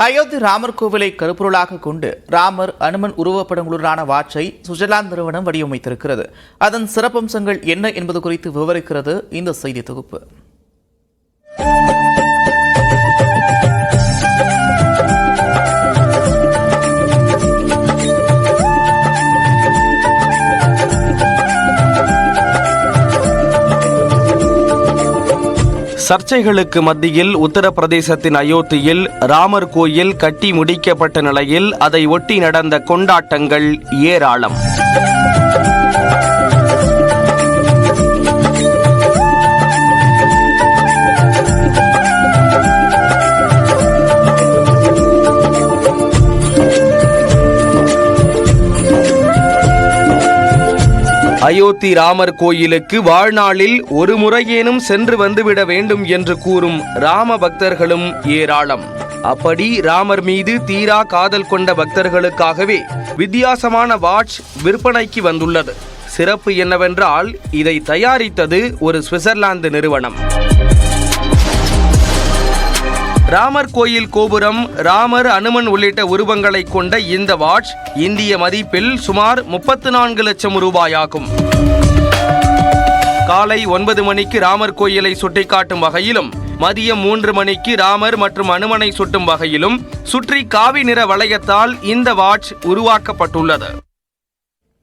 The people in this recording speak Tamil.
அயோத்தி ராமர் கோவிலை கருப்பொருளாக கொண்டு ராமர் அனுமன் உருவப்படங்களுடனான வாட்சை சுவிட்சர்லாந்து நிறுவனம் வடிவமைத்திருக்கிறது. அதன் சிறப்பம்சங்கள் என்ன என்பது குறித்து விவரிக்கிறது இந்த செய்தி தொகுப்பு. சர்ச்சைகளுக்கு மத்தியில் உத்தரப்பிரதேசத்தின் அயோத்தியில் ராமர் கோயில் கட்டி முடிக்கப்பட்ட நிலையில் அதை ஒட்டி நடந்த கொண்டாட்டங்கள் ஏராளம். அயோத்தி ராமர் கோயிலுக்கு வாழ்நாளில் ஒரு முறையேனும் சென்று வந்துவிட வேண்டும் என்று கூறும் ராம பக்தர்களும் ஏராளம். அப்படி ராமர் மீது தீரா காதல் கொண்ட பக்தர்களுக்காகவே வித்தியாசமான வாட்ச் விற்பனைக்கு வந்துள்ளது. சிறப்பு என்னவென்றால் இதை தயாரித்தது ஒரு சுவிட்சர்லாந்து நிறுவனம். ராமர் கோயில் கோபுரம், ராமர், அனுமன் உள்ளிட்ட உருவங்களை கொண்ட இந்த வாட்ச் இந்திய மதிப்பில் சுமார் 34 லட்சம் ரூபாயாகும். காலை 9 மணிக்கு ராமர் கோயிலை சுட்டிக்காட்டும் வகையிலும், மதியம் 3 மணிக்கு ராமர் மற்றும் அனுமனை சுட்டும் வகையிலும் சுற்றி காவி நிற வளையத்தால் இந்த வாட்ச் உருவாக்கப்பட்டுள்ளது.